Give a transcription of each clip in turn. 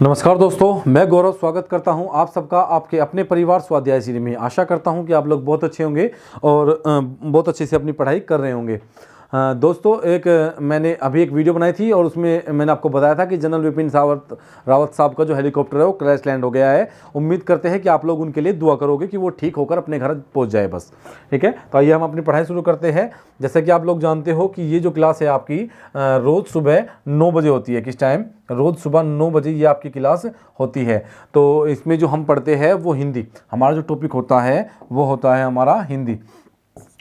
नमस्कार दोस्तों, मैं गौरव स्वागत करता हूं आप सबका आपके अपने परिवार स्वाध्याय सीरीज में। आशा करता हूं कि आप लोग बहुत अच्छे होंगे और बहुत अच्छे से अपनी पढ़ाई कर रहे होंगे। दोस्तों, मैंने अभी एक वीडियो बनाई थी और उसमें मैंने आपको बताया था कि जनरल विपिन रावत साहब का जो हेलीकॉप्टर है वो क्रैश लैंड हो गया है। उम्मीद करते हैं कि आप लोग उनके लिए दुआ करोगे कि वो ठीक होकर अपने घर पहुंच जाए बस। ठीक है, तो आइए हम अपनी पढ़ाई शुरू करते हैं। जैसे कि आप लोग जानते हो कि ये जो क्लास है आपकी रोज़ सुबह 9 बजे होती है। किस टाइम? रोज़ सुबह 9 बजे ये आपकी क्लास होती है। तो इसमें जो हम पढ़ते हैं वो हिंदी, हमारा जो टॉपिक होता है वो होता है हमारा हिंदी।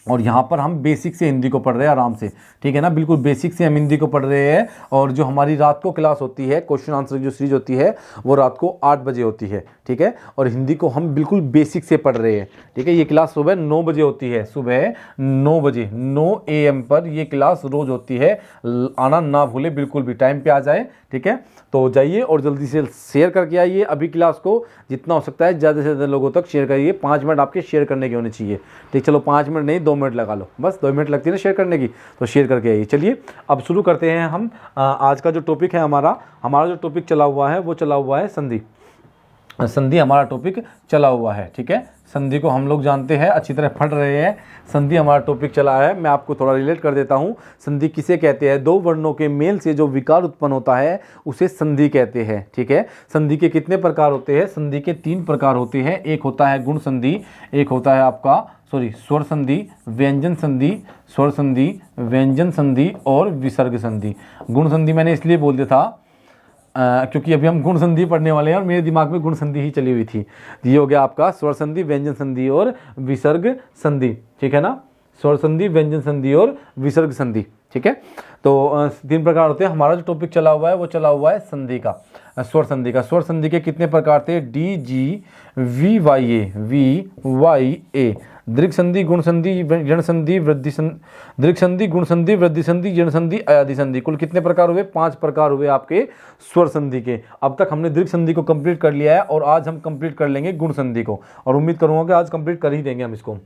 और यहाँ पर हम बेसिक से हिंदी को पढ़ रहे हैं आराम से, ठीक है ना, बिल्कुल बेसिक से हम हिंदी को पढ़ रहे हैं। और जो हमारी रात को क्लास होती है, क्वेश्चन आंसर जो सीरीज होती है वो रात को 8 बजे होती है। ठीक है, और हिंदी को हम बिल्कुल बेसिक से पढ़ रहे हैं। ठीक है, ये क्लास सुबह 9 बजे होती है, सुबह 9 बजे 9 AM पर ये क्लास रोज़ होती है। आना ना भूले, बिल्कुल भी टाइम पे आ जाए। ठीक है, तो जाइए और जल्दी से शेयर करके आइए अभी क्लास को। जितना हो सकता है ज़्यादा से ज़्यादा लोगों तक शेयर करिए। 5 मिनट आपके शेयर करने के होने चाहिए। ठीक, चलो 5 मिनट नहीं, 2 मिनट लगा लो, बस 2 मिनट लगती है ना शेयर करने की, तो शेयर करके आइए। चलिए अब शुरू करते हैं हम। आज का जो टॉपिक है हमारा जो टॉपिक चला हुआ है वो चला हुआ है संधि। संधि हमारा टॉपिक चला हुआ है। ठीक है, संधि को हम लोग जानते हैं, अच्छी तरह पढ़ रहे हैं। संधि हमारा टॉपिक चला है। मैं आपको थोड़ा रिलेट कर देता हूँ। संधि किसे कहते हैं? दो वर्णों के मेल से जो विकार उत्पन्न होता है उसे संधि कहते हैं। ठीक है, संधि के कितने प्रकार होते हैं? संधि के 3 प्रकार होते हैं। एक होता है गुण संधि, एक होता है आपका स्वर संधि, व्यंजन संधि, स्वर संधि, व्यंजन संधि और विसर्ग संधि। गुण संधि मैंने इसलिए बोल दिया था क्योंकि अभी हम गुण संधि पढ़ने वाले हैं और मेरे दिमाग में गुण संधि ही चली हुई थी। ये हो गया आपका स्वर संधि, व्यंजन संधि और विसर्ग संधि। ठीक है ना, स्वर संधि, व्यंजन संधि और विसर्ग संधि। ठीक है, तो 3 प्रकार होते हैं। हमारा जो टॉपिक चला हुआ है वो चला हुआ है संधि का, स्वर संधि का। स्वर संधि के कितने प्रकार थे? DGVYA। दीर्घ संधि, गुण संधि, जन संधि, वृद्धि संधि, दीर्घ संधि, गुण संधि, वृद्धि संधि, जन संधि, अयादि संधि। कुल कितने प्रकार हुए? 5 प्रकार हुए आपके स्वर संधि के। अब तक हमने दीर्घ संधि को कंप्लीट कर लिया है और आज हम कंप्लीट कर लेंगे गुण संधि को, और उम्मीद करूंगा कि आज कंप्लीट कर ही देंगे हम इसको।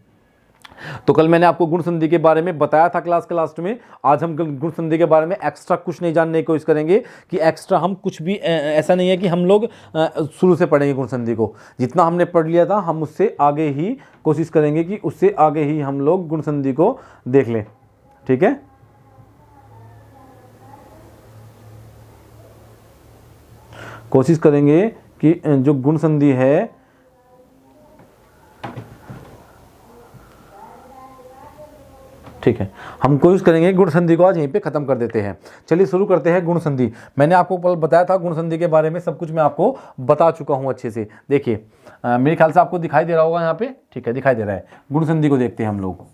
तो कल मैंने आपको गुण संधि के बारे में बताया था क्लास के लास्ट में। आज हम गुण संधि के बारे में एक्स्ट्रा कुछ नहीं जानने की कोशिश करेंगे कि एक्स्ट्रा हम कुछ भी, ऐसा नहीं है कि हम लोग शुरू से पढ़ेंगे गुण संधि को। जितना हमने पढ़ लिया था हम उससे आगे ही कोशिश करेंगे कि उससे आगे ही हम लोग गुण संधि को देख लें। ठीक है, कोशिश करेंगे कि जो गुण संधि है ठीक है, हम कोशिश करेंगे गुण संधि को आज यहीं पे खत्म कर देते हैं। चलिए शुरू करते हैं गुण संधि। मैंने आपको कल बताया था गुण संधि के बारे में, सब कुछ मैं आपको बता चुका हूं अच्छे से। देखिए मेरे ख्याल से आपको दिखाई दे रहा होगा यहाँ पे। ठीक है, दिखाई दे रहा है। गुण संधि को देखते हैं हम लोग।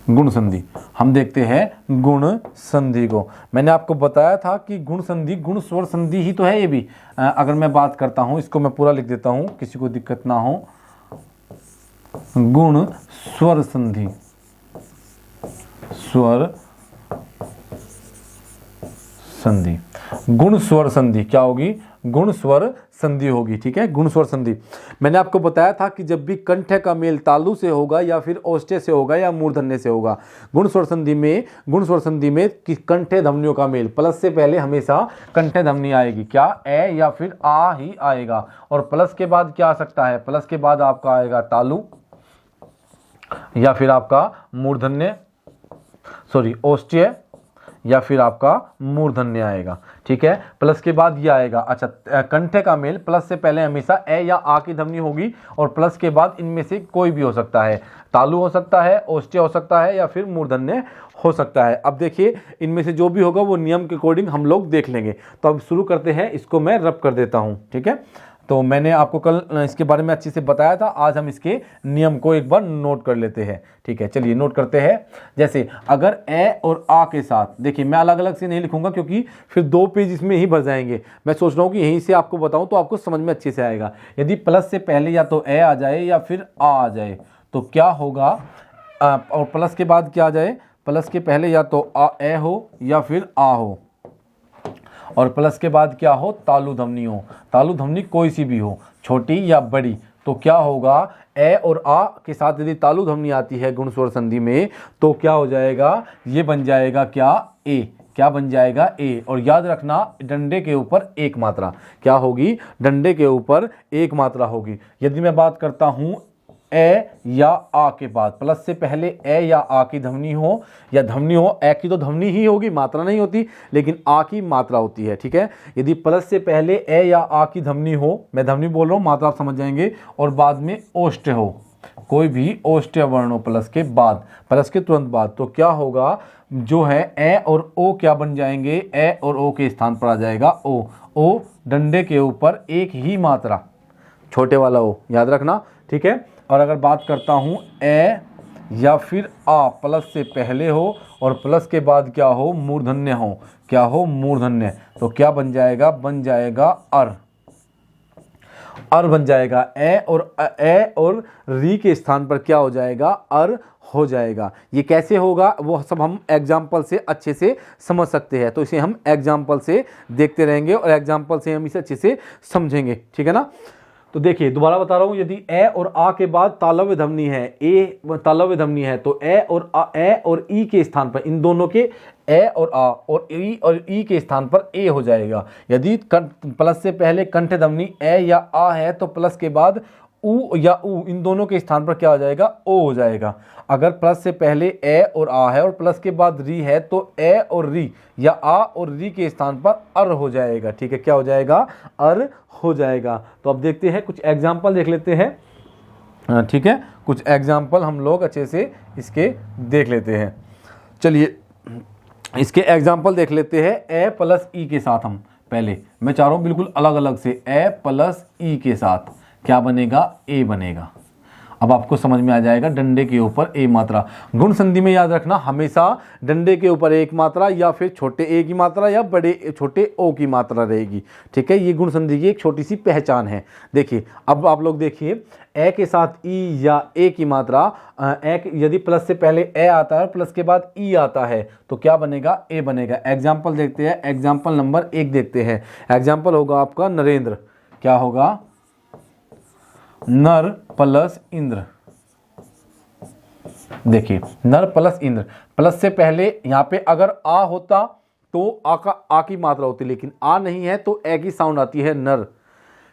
गुण संधि, हम देखते हैं गुण संधि को। मैंने आपको बताया था कि गुण संधि गुण स्वर संधि ही तो है ये भी। अगर मैं बात करता हूं, इसको मैं पूरा लिख देता हूं, किसी को दिक्कत ना हो। गुण स्वर संधि, स्वर संधि, गुण स्वर संधि क्या होगी? गुण स्वर संधि होगी। ठीक है, गुण स्वर संधि। मैंने आपको बताया था कि जब भी कंठ का मेल तालु से होगा या फिर ओष्ठ्य से होगा या मूर्धन्य से होगा, गुण स्वर संधि में कंठ ध्वनियों का मेल, प्लस से पहले हमेशा कंठ ध्वनि आएगी। क्या? ए या फिर आ ही आएगा। और प्लस के बाद क्या आ सकता है? प्लस के बाद आपका आएगा तालु या फिर आपका मूर्धन्य, ओष्ठ्य या फिर आपका मूर्धन्य आएगा। ठीक है, प्लस के बाद ये आएगा। अच्छा, कंठ का मेल प्लस से पहले हमेशा ए या आ की ध्वनि होगी और प्लस के बाद इनमें से कोई भी हो सकता है। तालु हो सकता है, ओष्ठ्य हो सकता है या फिर मूर्धन्य हो सकता है। अब देखिए इनमें से जो भी होगा वो नियम के अकॉर्डिंग हम लोग देख लेंगे। तो अब शुरू करते हैं, इसको मैं रब कर देता हूँ। ठीक है, तो मैंने आपको कल इसके बारे में अच्छे से बताया था। आज हम इसके नियम को एक बार नोट कर लेते हैं। ठीक है, चलिए नोट करते हैं। जैसे अगर ए और आ के साथ, देखिए मैं अलग अलग से नहीं लिखूंगा क्योंकि फिर 2 पेज इसमें ही भर जाएंगे। मैं सोच रहा हूँ कि यहीं से आपको बताऊँ तो आपको समझ में अच्छे से आएगा। यदि प्लस से पहले या तो ए आ जाए या फिर आ जाए तो क्या होगा, और प्लस के बाद क्या आ जाए? प्लस के पहले या तो ए हो या फिर आ हो, और प्लस के बाद क्या हो? तालु ध्वनि हो। तालु ध्वनि कोई सी भी हो, छोटी या बड़ी, तो क्या होगा, ए और आ के साथ यदि तालु ध्वनि आती है गुण स्वर संधि में तो क्या हो जाएगा, ये बन जाएगा क्या, ए। क्या बन जाएगा, ए। और याद रखना डंडे के ऊपर एक मात्रा क्या होगी, डंडे के ऊपर एक मात्रा होगी। यदि मैं बात करता हूं ए या आ के बाद, प्लस से पहले ए या आ की ध्वनि हो या ध्वनि हो, ए की तो ध्वनि ही होगी, मात्रा नहीं होती, लेकिन आ की मात्रा होती है, ठीक है। यदि प्लस से पहले ए या आ की ध्वनि हो, मैं ध्वनि बोल रहा हूँ, मात्रा आप समझ जाएंगे, और बाद में ओष्ठ हो, कोई भी ओष्ठ वर्ण हो प्लस के बाद, प्लस के तुरंत बाद, तो क्या होगा, जो है ए और ओ क्या बन जाएंगे, ए और ओ के स्थान पर आ जाएगा ओ। ओ डंडे के ऊपर एक ही मात्रा, छोटे वाला ओ, याद रखना, ठीक है। और अगर बात करता हूं ए या फिर आ प्लस से पहले हो और प्लस के बाद क्या हो, मूर्धन्य हो, क्या हो, मूर्धन्य, तो क्या बन जाएगा, बन जाएगा अर। अर बन जाएगा, ए और री के स्थान पर क्या हो जाएगा, अर हो जाएगा। ये कैसे होगा वो सब हम एग्जाम्पल से अच्छे से समझ सकते हैं, तो इसे हम एग्जाम्पल से देखते रहेंगे और एग्जाम्पल से हम इसे अच्छे से समझेंगे, ठीक है ना। तो देखिए दोबारा बता रहा हूं, यदि ए और आ के बाद तालव्य ध्वनि है, ए तालव्य ध्वनि है, तो ए और ई के स्थान पर, इन दोनों के ए और आ और ई के स्थान पर ए हो जाएगा। यदि प्लस से पहले कंठ ध्वनि ए या आ है तो प्लस के बाद उ या उ, इन दोनों के स्थान पर क्या हो जाएगा, ओ हो जाएगा। अगर प्लस से पहले ए और आ है और प्लस के बाद री है तो ए और री या आ और री के स्थान पर अर हो जाएगा, ठीक है। क्या हो जाएगा, अर हो जाएगा। तो अब देखते हैं कुछ एग्जाम्पल देख लेते हैं, ठीक है, कुछ एग्जाम्पल हम लोग अच्छे से इसके देख लेते हैं। चलिए इसके एग्जाम्पल देख लेते हैं ए प्लस ई के साथ। हम पहले मैं चाह रहा हूँ बिल्कुल अलग अलग से, ए प्लस ई के साथ क्या बनेगा, ए बनेगा। अब आपको समझ में आ जाएगा, डंडे के ऊपर ए मात्रा। गुण संधि में याद रखना हमेशा डंडे के ऊपर एक मात्रा या फिर छोटे ए की मात्रा या बड़े छोटे ओ की मात्रा रहेगी, ठीक है। ये गुण संधि की एक छोटी सी पहचान है। देखिए अब आप लोग देखिए, ए के साथ ई या ए की मात्रा, यदि प्लस से पहले ए आता है और प्लस के बाद ई आता है तो क्या बनेगा, ए बनेगा। एग्जाम्पल देखते हैं, एग्जाम्पल नंबर 1 देखते हैं। एग्जाम्पल होगा आपका नरेंद्र, क्या होगा, नर प्लस इंद्र। देखिए नर प्लस इंद्र, प्लस से पहले यहां पे अगर आ होता तो आ की मात्रा होती, लेकिन आ नहीं है तो ए की साउंड आती है नर।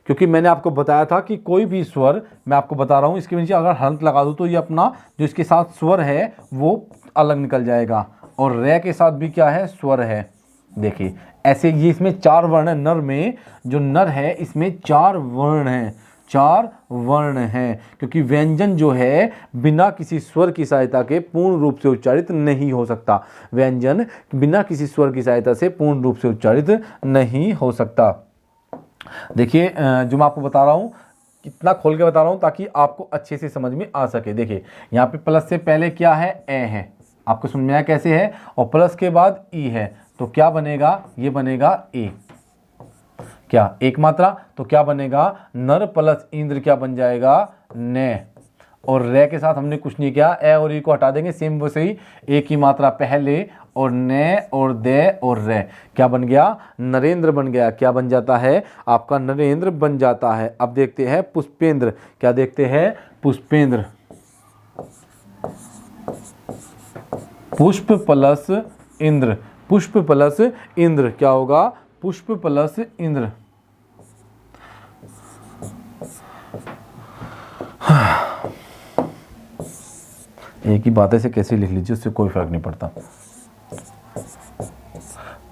क्योंकि मैंने आपको बताया था कि कोई भी स्वर, मैं आपको बता रहा हूं, इसके नीचे अगर हलंत लगा दूं तो ये अपना जो इसके साथ स्वर है वो अलग निकल जाएगा, और रे के साथ भी क्या है, स्वर है। देखिए ऐसे ये इसमें 4 वर्ण है, नर में जो नर है इसमें 4 वर्ण हैं, 4 वर्ण हैं, क्योंकि व्यंजन जो है बिना किसी स्वर की सहायता के पूर्ण रूप से उच्चारित नहीं हो सकता। व्यंजन बिना किसी स्वर की सहायता से पूर्ण रूप से उच्चारित नहीं हो सकता। देखिए जो मैं आपको बता रहा हूँ कितना खोल के बता रहा हूँ ताकि आपको अच्छे से समझ में आ सके। देखिए यहाँ पे प्लस से पहले क्या है, ए है, आपको समझ में आया कैसे है, और प्लस के बाद ई है, तो क्या बनेगा, ये बनेगा ए, क्या एक मात्रा, तो क्या बनेगा, नर प्लस इंद्र क्या बन जाएगा, ने। और रे के साथ हमने कुछ नहीं किया, ए और ई को हटा देंगे, सेम वैसे ही एक ही मात्रा पहले, और ने और दे और रे, क्या बन गया, नरेंद्र बन गया। क्या बन जाता है आपका, नरेंद्र बन जाता है। अब देखते हैं पुष्पेंद्र, क्या देखते हैं, पुष्पेंद्र, पुष्प प्लस इंद्र, पुष्प प्लस इंद्र क्या होगा, पुष्प प्लस इंद्र। एक ही बात है, इसे कैसे लिख लीजिए उससे कोई फर्क नहीं पड़ता।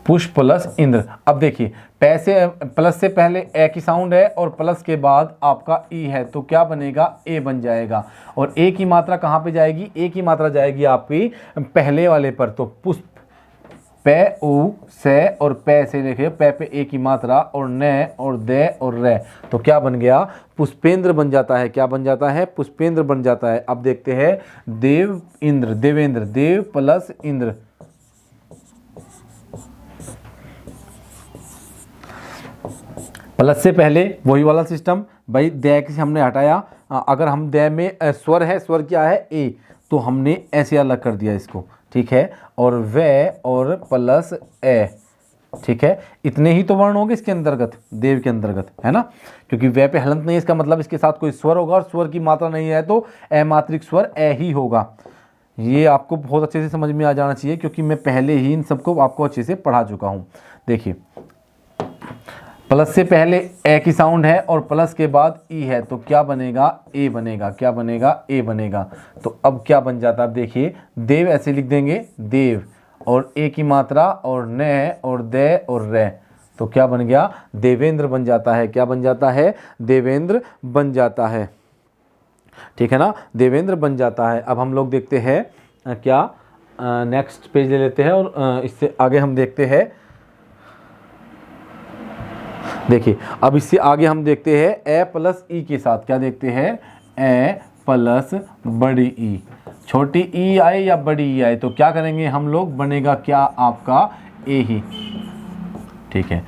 पुष्प प्लस इंद्र। अब देखिए पैसे प्लस से पहले ए की साउंड है और प्लस के बाद आपका ई है, तो क्या बनेगा, ए बन जाएगा। और ए की मात्रा कहाँ पे जाएगी, ए की मात्रा जाएगी आपकी पहले वाले पर, तो पुष्प, पे उ से और पे से लिखे, पे पे ए की मात्रा, और ने और दे और रे, तो क्या बन गया, पुष्पेंद्र बन जाता है। क्या बन जाता है, पुष्पेंद्र बन जाता है। अब देखते हैं देव इंद्र, देवेंद्र, देव प्लस इंद्र, प्लस से पहले वही वाला सिस्टम भाई, दे से हमने हटाया, अगर हम दे में स्वर है, स्वर क्या है, ए, तो हमने ऐसे अलग कर दिया इसको, ठीक है। और वे और प्लस ए, ठीक है, इतने ही तो वर्ण होंगे इसके अंतर्गत, देव के अंतर्गत, है ना, क्योंकि वे पे हलंत नहीं है, इसका मतलब इसके साथ कोई स्वर होगा और स्वर की मात्रा नहीं है तो अमात्रिक स्वर ए ही होगा। ये आपको बहुत अच्छे से समझ में आ जाना चाहिए, क्योंकि मैं पहले ही इन सबको आपको अच्छे से पढ़ा चुका हूँ। देखिए, प्लस से पहले ए की साउंड है और प्लस के बाद ई है, तो क्या बनेगा, ए बनेगा, क्या बनेगा, ए बनेगा। तो अब क्या बन जाता है, अब देखिए, देव ऐसे लिख देंगे, देव, और ए की मात्रा और न और दे और रे, तो क्या बन गया, देवेंद्र बन जाता है। क्या बन जाता है, देवेंद्र बन जाता है, ठीक है ना, देवेंद्र बन जाता है। अब हम लोग देखते हैं क्या, नेक्स्ट पेज ले लेते हैं और इससे आगे हम देखते हैं। देखिए, अब इससे आगे हम देखते हैं ए प्लस ई के साथ, क्या देखते हैं, ए प्लस बड़ी ई, छोटी ई आए या बड़ी ई आए तो क्या करेंगे हम लोग, बनेगा क्या आपका ए ही, ठीक है।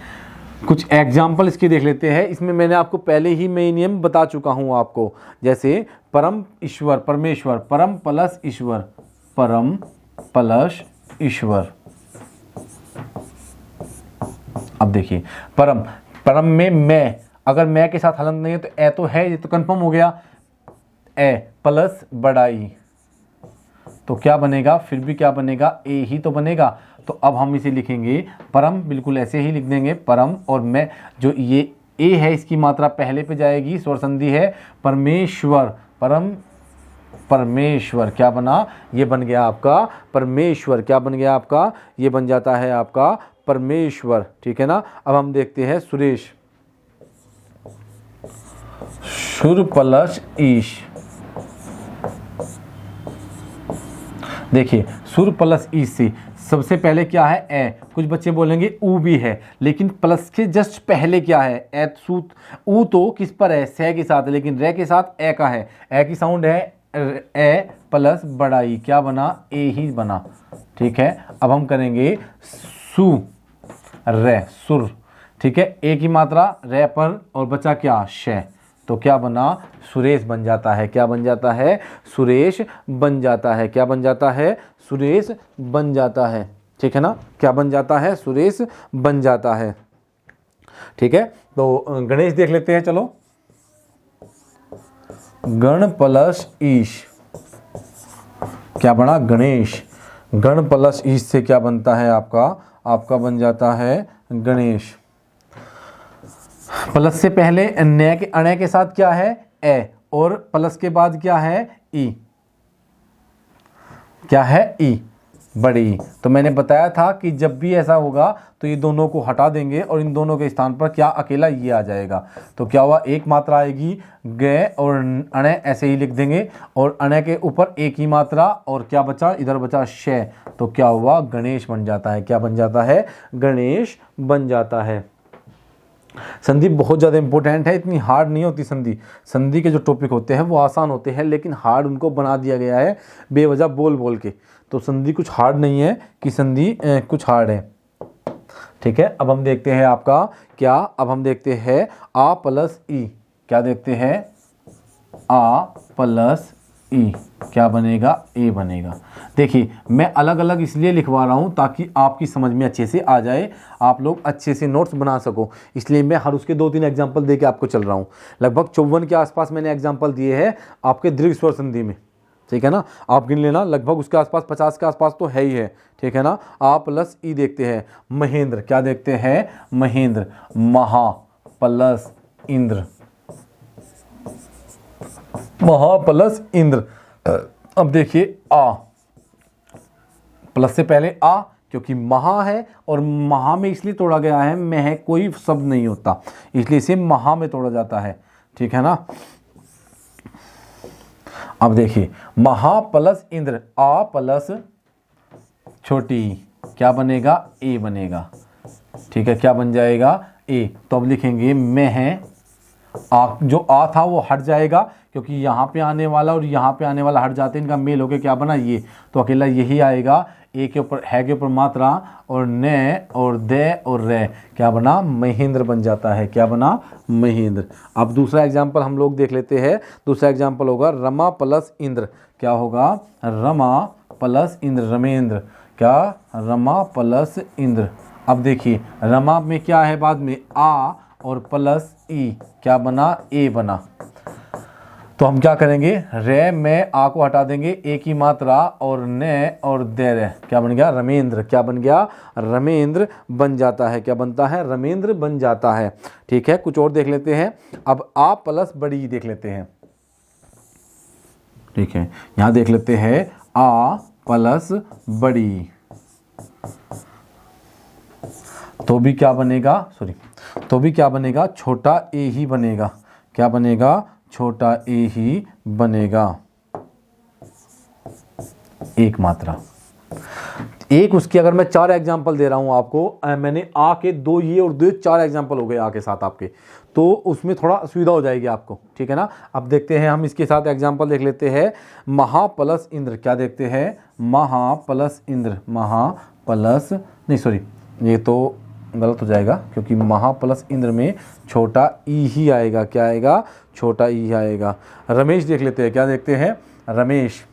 कुछ एग्जाम्पल इसके देख लेते हैं। इसमें मैंने आपको पहले ही मैं नियम बता चुका हूं आपको, जैसे परम ईश्वर, परमेश्वर, परम प्लस ईश्वर, परम प्लस ईश्वर। अब देखिए, परम, परम में मैं, अगर मैं के साथ हलंत नहीं है तो ए तो है, ये तो कंफर्म हो गया, ए प्लस बड़ाई, तो क्या बनेगा, फिर भी क्या बनेगा, ए ही तो बनेगा। तो अब हम इसे लिखेंगे परम, बिल्कुल ऐसे ही लिख देंगे परम, और मैं जो ये ए है इसकी मात्रा पहले पे जाएगी, स्वर संधि है, परमेश्वर, परम परमेश्वर, क्या बना, ये बन गया आपका परमेश्वर, क्या बन गया आपका, ये बन जाता है आपका परमेश्वर, ठीक है ना। अब हम देखते हैं सुरेश, सुर प्लस ईश। देखिए, सुर प्लस ई से सबसे पहले क्या है, ए, कुछ बच्चे बोलेंगे ऊ भी है, लेकिन प्लस के जस्ट पहले क्या है, ए, सूत, ऊ तो किस पर है, से के साथ, लेकिन रे के साथ ए का है, ए की साउंड है, ए प्लस बड़ाई, क्या बना, ए ही बना, ठीक है। अब हम करेंगे सु रे, सुर, ठीक है, ए की मात्रा रे पर और बचा क्या, शे, तो क्या बना, सुरेश बन जाता है। क्या बन जाता है, सुरेश बन जाता है। क्या बन जाता है, सुरेश बन जाता है, ठीक है ना, क्या बन जाता है, सुरेश बन जाता है, ठीक है। तो गणेश देख लेते हैं, चलो, गण प्लस ईश, क्या बना, गणेश, गण प्लस ईश से क्या बनता है आपका, आपका बन जाता है गणेश। प्लस से पहले न के, अणे के साथ क्या है, ए, और प्लस के बाद क्या है, ई, क्या है, ई, बड़ी। तो मैंने बताया था कि जब भी ऐसा होगा तो ये दोनों को हटा देंगे और इन दोनों के स्थान पर क्या, अकेला ये आ जाएगा। तो क्या हुआ, एक मात्रा आएगी ग और अणे, ऐसे ही लिख देंगे, और अणे के ऊपर एक ही मात्रा, और क्या बचा, इधर बचा शे, तो क्या हुआ, गणेश बन जाता है। क्या बन जाता है, गणेश बन जाता है। संधि बहुत ज़्यादा इंपॉर्टेंट है, इतनी हार्ड नहीं होती संधि। संधि के जो टॉपिक होते हैं वो आसान होते हैं, लेकिन हार्ड उनको बना दिया गया है बेवजह बोल बोल के। तो संधि कुछ हार्ड नहीं है कि संधि कुछ हार्ड है, ठीक है। अब हम देखते हैं आपका क्या, अब हम देखते हैं आ प्लस ई, क्या देखते हैं, आ प्लस ई, क्या बनेगा, ए बनेगा। देखिए, मैं अलग अलग इसलिए लिखवा रहा हूँ ताकि आपकी समझ में अच्छे से आ जाए, आप लोग अच्छे से नोट्स बना सको, इसलिए मैं हर उसके 2-3 एग्जांपल दे के आपको चल रहा हूँ। लगभग 54 के आसपास मैंने एग्जांपल दिए हैं आपके दीर्घ स्वर संधि में, ठीक है ना, आप गिन लेना, लगभग उसके आसपास 50 के आसपास तो है ही है, ठीक है ना। आ प्लस ई देखते हैं, महेंद्र, क्या देखते हैं, महेंद्र, महा प्लस इंद्र, महा प्लस इंद्र। अब देखिए, आ प्लस से पहले आ, क्योंकि महा है और महा में इसलिए तोड़ा गया है, में कोई शब्द नहीं होता, इसलिए इसे महा में तोड़ा जाता है, ठीक है ना। अब देखिए, महा प्लस इंद्र, आ प्लस छोटी, क्या बनेगा, ए बनेगा, ठीक है, क्या बन जाएगा, ए। तो अब लिखेंगे में है, आ, जो आ था वो हट जाएगा, क्योंकि यहाँ पे आने वाला और यहाँ पे आने वाला हट जाते हैं, इनका मेल होके क्या बना, ये, तो अकेला यही आएगा, ए के ऊपर, है के ऊपर मात्रा, और ने और दे और रे, क्या बना, महेंद्र बन जाता है। क्या बना, महेंद्र। अब दूसरा एग्जाम्पल हम लोग देख लेते हैं। दूसरा एग्जाम्पल होगा रमा प्लस इंद्र, क्या होगा, रमा प्लस इंद्र, रमेंद्र, क्या, रमा प्लस इंद्र। अब देखिए रमा में क्या है, बाद में आ और प्लस ई, क्या बना, ए बना। तो हम क्या करेंगे, रे में आ को हटा देंगे, ए की मात्रा और ने और दे रे, क्या बन गया, रमेंद्र। क्या बन गया, रमेंद्र बन जाता है। क्या बनता है, रमेंद्र बन जाता है। ठीक है, कुछ और देख लेते हैं। अब आ प्लस बड़ी देख लेते हैं। ठीक है, यहां देख लेते हैं आ प्लस बड़ी, तो भी क्या बनेगा, तो भी क्या बनेगा, छोटा ए ही बनेगा। क्या बनेगा, छोटा ए ही बनेगा, एक मात्रा। एक उसकी अगर मैं 4 एग्जांपल दे रहा हूं आपको, मैंने आ के 2 ये और 2 4 एग्जांपल हो गए आ के साथ आपके, तो उसमें थोड़ा सुविधा हो जाएगी आपको। ठीक है ना। अब देखते हैं हम इसके साथ एग्जांपल देख लेते हैं। महा प्लस इंद्र, क्या देखते हैं, महा प्लस इंद्र, महा प्लस, नहीं सॉरी ये तो गलत हो जाएगा, क्योंकि महा प्लस इंद्र में छोटा ई ही आएगा। क्या आएगा, छोटा ई आएगा। रमेश देख लेते हैं, क्या देखते हैं, रमेश,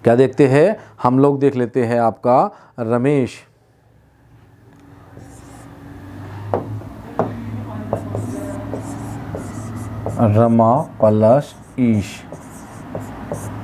क्या देखते हैं हम लोग, देख लेते हैं आपका रमेश। रमा प्लस ईश,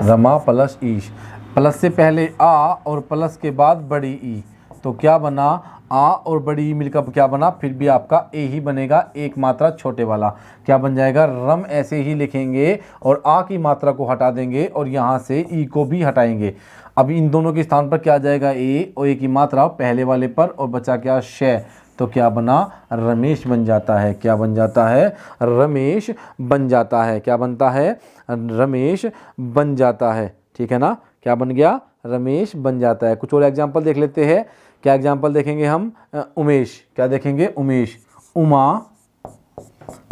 रमा प्लस ईश, प्लस से पहले आ और प्लस के बाद बड़ी ई, तो क्या बना, आ और बड़ी ई मिलकर क्या बना, फिर भी आपका ए ही बनेगा, एक मात्रा छोटे वाला। क्या बन जाएगा, रम ऐसे ही लिखेंगे और आ की मात्रा को हटा देंगे और यहाँ से ई को भी हटाएंगे। अब इन दोनों के स्थान पर क्या आ जाएगा, ए, और ए की मात्रा पहले वाले पर, और बचा क्या, शय, तो क्या बना, रमेश बन जाता है। क्या बन जाता है, रमेश बन जाता है। क्या बनता है, रमेश बन जाता है। ठीक है ना, क्या बन गया, रमेश बन जाता है। कुछ और एग्जांपल देख लेते हैं। क्या एग्जांपल देखेंगे हम, उमेश, क्या देखेंगे, उमेश, उमा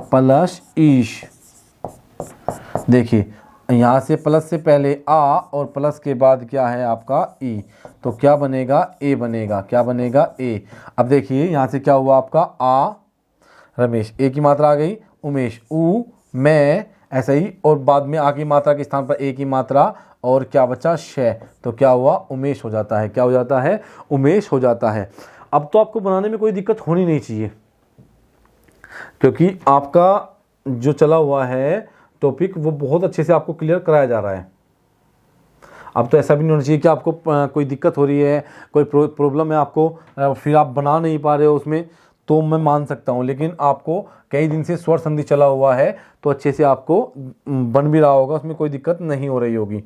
प्लस ईश। देखिए यहाँ से प्लस से पहले आ और प्लस के बाद क्या है आपका ई, तो क्या बनेगा, ए बनेगा। क्या बनेगा, ए। अब देखिए यहाँ से क्या हुआ आपका, आ रमेश, ए की मात्रा आ गई, उमेश, ऊ मैं, ऐसा ही, और बाद में आ की मात्रा के स्थान पर ए की मात्रा, और क्या बचा, शय, तो क्या हुआ, उमेश हो जाता है। क्या हो जाता है, उमेश हो जाता है। अब तो आपको बनाने में कोई दिक्कत होनी नहीं चाहिए, क्योंकि आपका जो चला हुआ है टॉपिक वो बहुत अच्छे से आपको क्लियर कराया जा रहा है। अब तो ऐसा भी नहीं होना चाहिए कि आपको कोई दिक्कत हो रही है, कोई प्रॉब्लम है आपको, फिर आप बना नहीं पा रहे हो उसमें, तो मैं मान सकता हूँ। लेकिन आपको कई दिन से स्वर संधि चला हुआ है, तो अच्छे से आपको बन भी रहा होगा, उसमें कोई दिक्कत नहीं हो रही होगी।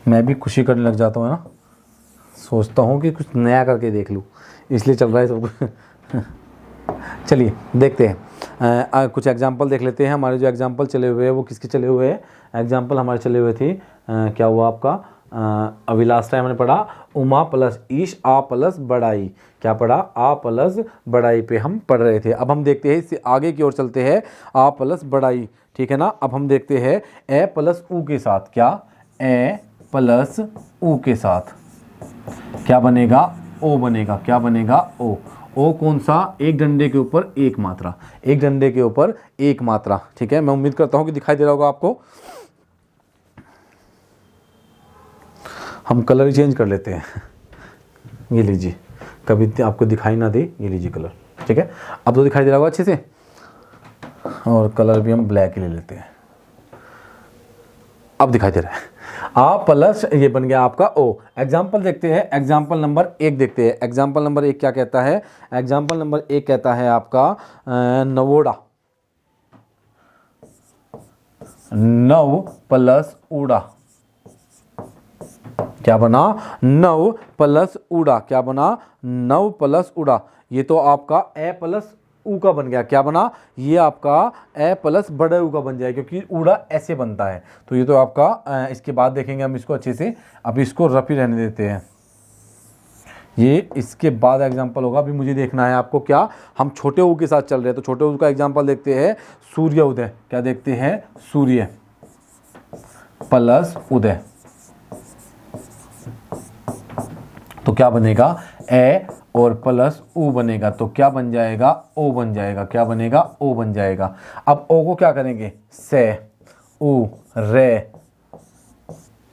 मैं भी खुशी करने लग जाता हूँ ना, सोचता हूँ कि कुछ नया करके देख लूँ, इसलिए चल रहा है सब कुछ। चलिए देखते हैं, कुछ एग्जांपल देख लेते हैं। हमारे जो एग्जांपल चले हुए हैं वो किसके चले हुए हैं, एग्जांपल हमारे चले हुए थे, क्या हुआ आपका, अभी लास्ट टाइम हमने पढ़ा उमा प्लस ईश, आ प्लस बड़ाई। क्या पढ़ा, आ प्लस बड़ाई पे हम पढ़ रहे थे। अब हम देखते हैं इससे आगे की ओर चलते हैं, आ प्लस बड़ाई। ठीक है ना। अब हम देखते हैं ए प्लस ऊ के साथ, क्या, ए प्लस ऊ के साथ क्या बनेगा, ओ बनेगा। क्या बनेगा, ओ। ओ कौन सा, एक डंडे के ऊपर एक मात्रा, एक डंडे के ऊपर एक मात्रा। ठीक है, मैं उम्मीद करता हूं कि दिखाई दे रहा होगा आपको। हम कलर चेंज कर लेते हैं, ये लीजिए, कभी आपको दिखाई ना दे, ये लीजिए कलर। ठीक है, अब तो दिखाई दे रहा होगा अच्छे से, और कलर भी हम ब्लैक ही ले लेते हैं। अब दिखाई दे रहा है, आ प्लस ये बन गया आपका ओ। एग्जाम्पल देखते हैं, एग्जाम्पल नंबर 1 देखते हैं। एग्जाम्पल नंबर 1 क्या कहता है, एग्जाम्पल नंबर 1 कहता है आपका नवोड़ा, नव प्लस उड़ा। क्या बना, नव प्लस उड़ा। क्या बना, नव प्लस उड़ा। ये तो आपका ए प्लस ऊ का बन गया। क्या बना, ये आपका ए प्लस बड़े ऊ का बन जाए, क्योंकि उड़ा ऐसे बनता है। तो ये तो आपका इसके बाद देखेंगे हम इसको अच्छे से। अब इसको रफी रहने देते हैं। ये इसके बाद एग्जाम्पल होगा। अभी मुझे देखना है आपको क्या, हम छोटे ऊ के साथ चल रहे हैं तो छोटे ऊ का एग्जाम्पल देखते हैं सूर्य उदय। क्या देखते हैं? सूर्य प्लस उदय। तो क्या बनेगा? ए और प्लस ऊ बनेगा तो क्या बन जाएगा? ओ बन जाएगा। क्या बनेगा? ओ बन जाएगा। अब ओ को क्या करेंगे? से, ऊ, रे।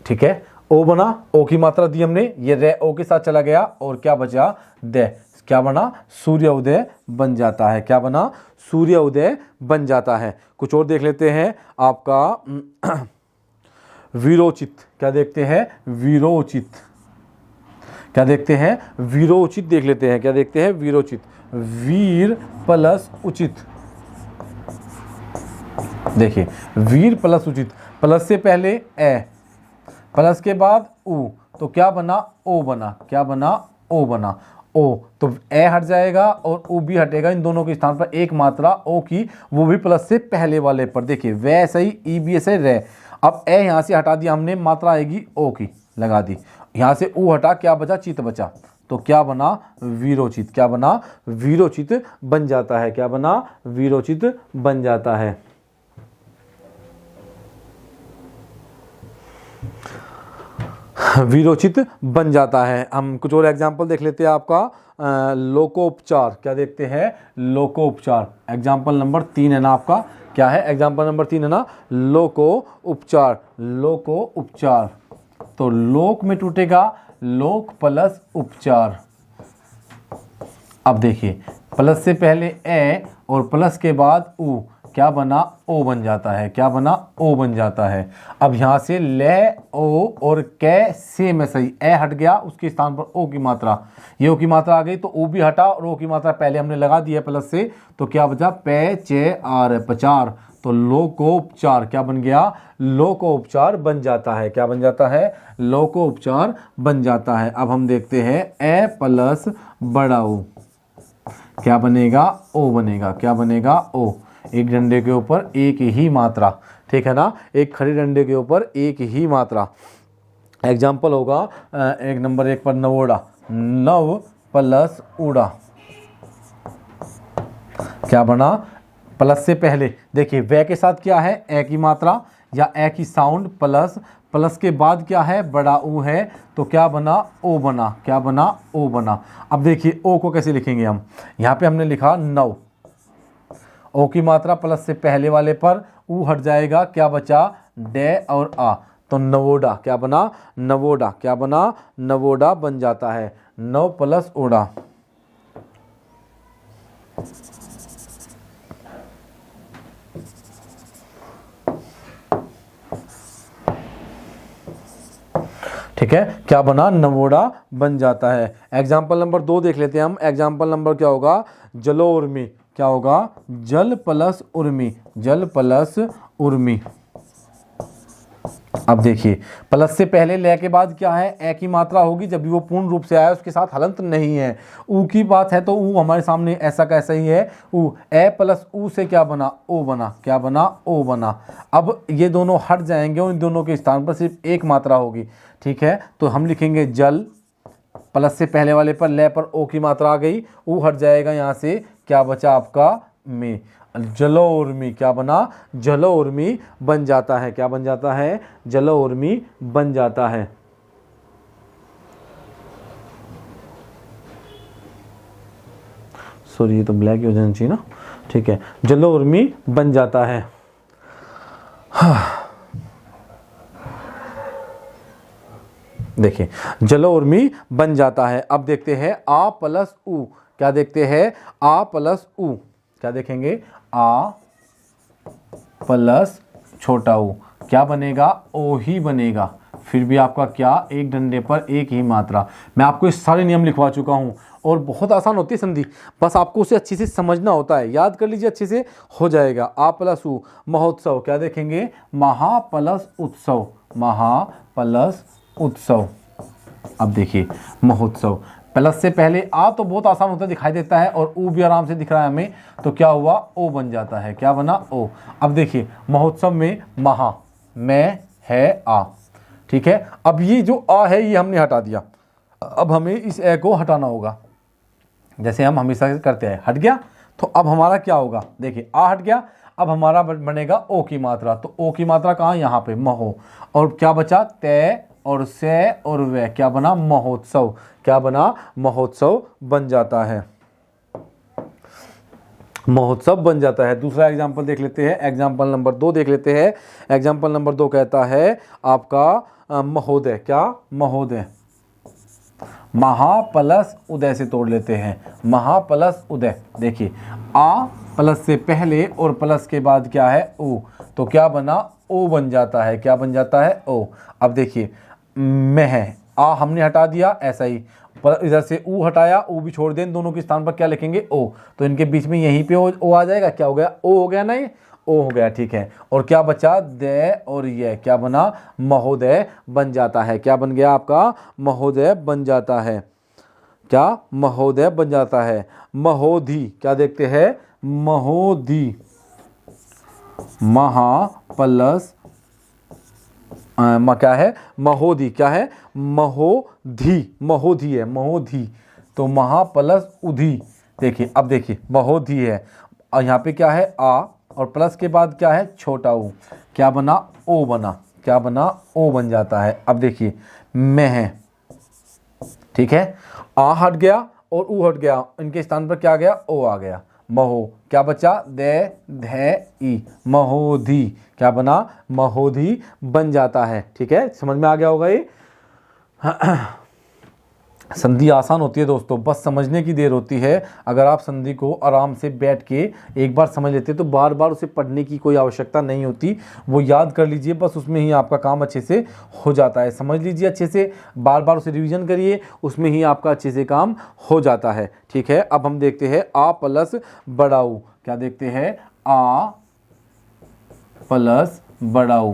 ठीक है, ओ बना, ओ की मात्रा दी हमने, ये रे ओ के साथ चला गया और क्या बचा? दे। क्या बना? सूर्य उदय बन जाता है। क्या बना? सूर्य उदय बन जाता है। कुछ और देख लेते हैं आपका वीरोचित। क्या देखते हैं? वीरोचित। क्या देखते हैं? वीरोचित देख लेते हैं। क्या देखते हैं? वीरोचित। वीर प्लस उचित। देखिए, वीर प्लस उचित, प्लस से पहले ए, प्लस के बाद ऊ, तो क्या बना? ओ बना। क्या बना? ओ बना। ओ, तो ए हट जाएगा और ऊ भी हटेगा। इन दोनों के स्थान पर एक मात्रा ओ की, वो भी प्लस से पहले वाले पर। देखिए, वैसे ही ई भी ऐसे रे। अब ए यहाँ से हटा दिया हमने, मात्रा आएगी ओ की, लगा दी। यहाँ से ऊ हटा, क्या बचा? चित बचा। तो क्या बना? वीरोचित। क्या बना? वीरोचित बन जाता है। क्या बना? वीरोचित बन जाता है। वीरोचित बन जाता है। हम कुछ और एग्जाम्पल देख लेते हैं आपका लोकोपचार। क्या देखते हैं? लोकोपचार। एग्जाम्पल नंबर 3 है ना आपका, क्या है? एग्जाम्पल नंबर 3 है ना, लोको उपचार। लोको उपचार, तो लोक में टूटेगा लोक प्लस उपचार। अब देखिए, प्लस से पहले ए और प्लस के बाद ऊ, क्या बना? ओ बन जाता है। क्या बना? ओ बन जाता है। अब यहां से ले, ओ और कै सेम है, सही। ए हट गया, उसके स्थान पर ओ की मात्रा, ये ओ की मात्रा आ गई तो ओ भी हटा और ओ की मात्रा पहले हमने लगा दी है प्लस से, तो क्या बचा? पे चे आर, पचार। तो लोकोपचार क्या बन गया? लोकोपचार बन जाता है। क्या बन जाता है? लोकोपचार बन जाता है। अब हम देखते हैं ए प्लस बड़ा ओ, क्या बनेगा? ओ बनेगा। क्या बनेगा? ओ। एक डंडे के ऊपर एक ही मात्रा, ठीक है ना, एक खड़े डंडे के ऊपर एक ही मात्रा। एग्जाम्पल होगा एक नंबर 1 पर नवोड़ा। नव प्लस उड़ा, क्या बना? प्लस से पहले देखिए, वे के साथ क्या है? ए की मात्रा या ए की साउंड, प्लस, प्लस के बाद क्या है? बड़ा ऊ है, तो क्या बना? ओ बना। क्या बना? ओ बना। अब देखिए, ओ को कैसे लिखेंगे हम? यहाँ पे हमने लिखा नव, ओ की मात्रा प्लस से पहले वाले पर, ऊ हट जाएगा, क्या बचा? डे और आ, तो नवोडा। क्या बना? नवोडा। क्या बना? नवोडा बन जाता है। नव प्लस ओडा। ठीक है, क्या बना? नवोड़ा बन जाता है। एग्जाम्पल नंबर 2 देख लेते हैं हम। एग्जाम्पल नंबर क्या होगा? जलो उर्मी। क्या होगा? जल प्लस उर्मी। जल प्लस उर्मी। अब देखिए, प्लस से पहले ले के बाद क्या है? ए की मात्रा होगी, जब भी वो पूर्ण रूप से आया उसके साथ हलंत नहीं है। ऊ की बात है तो ऊ हमारे सामने ऐसा कैसा ही है, ऊ। ए प्लस ऊ से क्या बना? ओ बना। क्या बना? ओ बना। अब ये दोनों हट जाएंगे और इन दोनों के स्थान पर सिर्फ एक मात्रा होगी, ठीक है। तो हम लिखेंगे जल, प्लस से पहले वाले पर ले पर ओ की मात्रा आ गई, ऊ हट जाएगा, यहाँ से क्या बचा आपका? में। जलो उर्मी। क्या बना? जलो उर्मी बन जाता है। क्या बन जाता है? जलो उर्मी बन जाता है। सॉरी, ये तो ब्लैक ही हो जाना चाहिए ना, ठीक है। जलो उर्मी बन जाता है। देखिए, जलो उर्मी बन जाता है। अब देखते हैं आ प्लस ऊ। क्या देखते हैं? आ प्लस ऊ। क्या देखेंगे? आ प्लस छोटा ऊ, क्या बनेगा? ओ ही बनेगा। फिर भी आपका क्या? एक डंडे पर एक ही मात्रा। मैं आपको इस सारे नियम लिखवा चुका हूं और बहुत आसान होती है संधि, बस आपको उसे अच्छे से समझना होता है। याद कर लीजिए, अच्छे से हो जाएगा। आ प्लस ऊ, महोत्सव। क्या देखेंगे? महा प्लस उत्सव। महा प्लस उत्सव। अब देखिए, महोत्सव, प्लस से पहले आ तो बहुत आसान होता है, दिखाई देता है, और ऊ भी आराम से दिख रहा है हमें, तो क्या हुआ? ओ बन जाता है। क्या बना? ओ। अब देखिए, महोत्सव में महा, मैं है आ, ठीक है। अब ये जो आ है ये हमने हटा दिया, अब हमें इस ए को हटाना होगा, जैसे हम हमेशा से करते हैं। हट गया तो अब हमारा क्या होगा, देखिए आ हट गया, अब हमारा बनेगा ओ की मात्रा। तो ओ की मात्रा कहाँ, यहाँ पे महो, और क्या बचा, तय और से और वे, क्या बना, महोत्सव। क्या बना, महोत्सव बन जाता है, महोत्सव बन जाता है। दूसरा एग्जाम्पल देख लेते हैं, एग्जाम्पल नंबर 2 देख लेते हैं। एग्जाम्पल नंबर 2 कहता है आपका महोदय, क्या, महोदय। महा प्लस उदय से तोड़ लेते हैं, महा प्लस उदय। देखिए आ प्लस से पहले और प्लस के बाद क्या है, ओ, तो क्या बना, ओ बन जाता है। क्या बन जाता है, ओ। अब देखिए मैं है, आ हमने हटा दिया, ऐसा ही इधर से ऊ हटाया, ऊ भी छोड़ दें, दोनों के स्थान पर क्या लिखेंगे, ओ। तो इनके बीच में यहीं पे ओ आ जाएगा, क्या हो गया, ओ हो गया ना, ये ओ हो गया, ठीक है। और क्या बचा, दे और ये, क्या बना, महोदय बन जाता है। क्या बन गया आपका, महोदय बन जाता है। क्या, महोदय बन जाता है। महोधी, क्या देखते हैं, महोधी, महा प्लस क्या है, महोधी, क्या है, महोधी, महोधी है, महोधी। तो महा प्लस उधी। देखिए अब देखिए महोधी है, और यहाँ पे क्या है, आ, और प्लस के बाद क्या है, छोटा ऊ, क्या बना, ओ बना। क्या बना, ओ बन जाता है। अब देखिए मैं है, ठीक है, आ हट गया और ऊ हट गया, इनके स्थान पर क्या आ गया, ओ आ गया। महो, क्या बचा, दे धे ई, महोधी। क्या बना, महोधी बन जाता है। ठीक है, समझ में आ गया होगा ये। संधि आसान होती है दोस्तों, बस समझने की देर होती है। अगर आप संधि को आराम से बैठ के एक बार समझ लेते तो बार बार उसे पढ़ने की कोई आवश्यकता नहीं होती, वो याद कर लीजिए, बस उसमें ही आपका काम अच्छे से हो जाता है। समझ लीजिए अच्छे से, बार बार उसे रिवीजन करिए, उसमें ही आपका अच्छे से काम हो जाता है। ठीक है, अब हम देखते हैं आ प्लस बड़ाऊ। क्या देखते हैं, आ प्लस बड़ाऊ,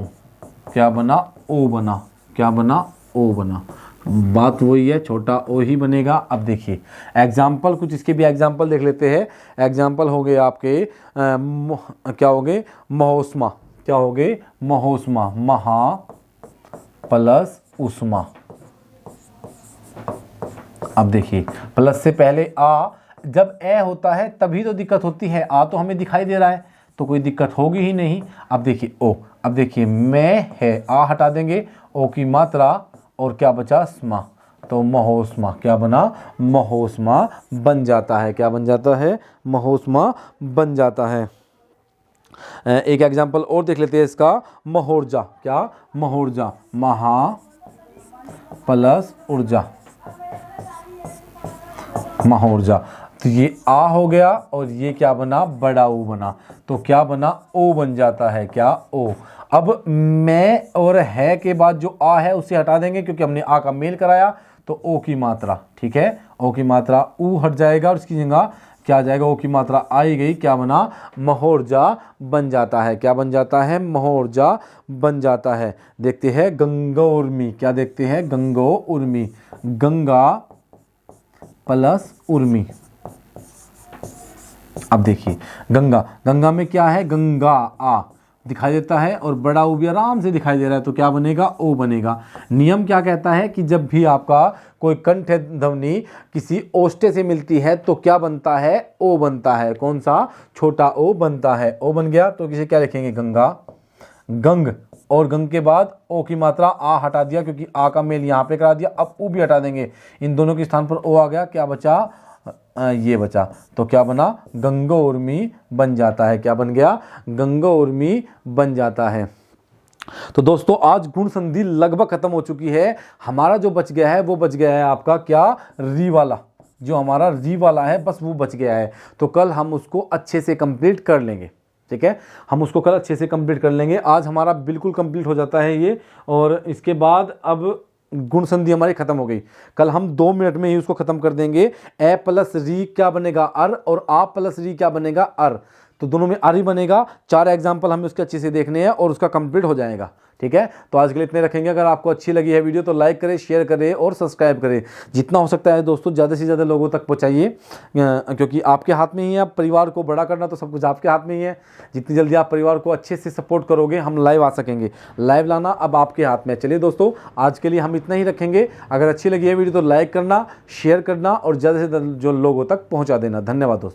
क्या बना, ओ बना। क्या बना, ओ बना। बात वही है, छोटा ओ ही बनेगा। अब देखिए एग्जाम्पल, कुछ इसके भी एग्जाम्पल देख लेते हैं। एग्जाम्पल हो गए आपके क्या हो गए, महोस्मा। क्या हो गए, महोस्मा, महा प्लस उष्मा। अब देखिए प्लस से पहले आ, जब ए होता है तभी तो दिक्कत होती है, आ तो हमें दिखाई दे रहा है तो कोई दिक्कत होगी ही नहीं। अब देखिए ओ, अब देखिए मैं है, आ हटा देंगे, ओ की मात्रा और क्या बचा, स्मा, तो महोस्मा। क्या बना, महोस्मा बन जाता है। क्या बन जाता है, महोस्मा बन जाता है। एक एग्जांपल और देख लेते हैं इसका, महोर्जा। क्या, महोर्जा, महा प्लस ऊर्जा, महोर्जा। तो ये आ हो गया और ये क्या बना, बड़ा ओ बना, तो क्या बना, ओ बन जाता है। क्या, ओ। अब मैं और है के बाद जो आ है उसे हटा देंगे क्योंकि हमने आ का मेल कराया, तो ओ की मात्रा। ठीक है, ओ की मात्रा, ऊ हट जाएगा और इसकी जगह क्या आ जाएगा, ओ की मात्रा आई गई, क्या बना, महोर्जा बन जाता है। क्या बन जाता है, महोर्जा बन जाता है। देखते हैं गंगोर्मी। क्या देखते हैं, गंगो उर्मी, गंगा प्लस उर्मी। अब देखिए गंगा, गंगा में क्या है, गंगा आ दिखाई देता है और बड़ा ओ भी आराम से दिखाई दे रहा है, तो क्या बनेगा, ओ बनेगा। नियम क्या कहता है कि जब भी आपका कोई कंठ ध्वनि किसी ओष्ठ्य से मिलती है तो क्या बनता है, ओ बनता है। कौन सा, छोटा ओ बनता है। ओ बन गया तो किसे क्या लिखेंगे, गंगा, गंग, और गंग के बाद ओ की मात्रा आ हटा दिया क्योंकि आ का मेल यहाँ पे करा दिया, अब ऊ भी हटा देंगे, इन दोनों के स्थान पर ओ आ गया, क्या बचा, ये बचा, तो क्या बना, गंगोर्मी बन जाता है। क्या बन गया, गंगोर्मी बन जाता है। तो दोस्तों आज गुण संधि लगभग खत्म हो चुकी है। हमारा जो बच गया है वो बच गया है आपका क्या, री वाला, जो हमारा री वाला है बस वो बच गया है। तो कल हम उसको अच्छे से कंप्लीट कर लेंगे। ठीक है, हम उसको कल अच्छे से कंप्लीट कर लेंगे। आज हमारा बिल्कुल कंप्लीट हो जाता है ये, और इसके बाद अब गुण संधि हमारी खत्म हो गई। कल हम 2 मिनट में ही उसको खत्म कर देंगे। ए प्लस री क्या बनेगा, अर, और आ प्लस री क्या बनेगा, अर। तो दोनों में आर ही बनेगा। 4 एग्जाम्पल हमें उसके अच्छे से देखने हैं और उसका कंप्लीट हो जाएगा। ठीक है, तो आज के लिए इतने रखेंगे। अगर आपको अच्छी लगी है वीडियो तो लाइक करें, शेयर करें और सब्सक्राइब करें। जितना हो सकता है दोस्तों ज़्यादा से ज़्यादा लोगों तक पहुँचाइए, क्योंकि आपके हाथ में ही है। परिवार को बड़ा करना तो सब कुछ आपके हाथ में ही है। जितनी जल्दी आप परिवार को अच्छे से सपोर्ट करोगे हम लाइव आ सकेंगे। लाइव लाना अब आपके हाथ में है। चलिए दोस्तों, आज के लिए हम इतना ही रखेंगे। अगर अच्छी लगी है वीडियो तो लाइक करना, शेयर करना और ज़्यादा से ज़्यादा जो लोगों तक पहुँचा देना। धन्यवाद दोस्तों।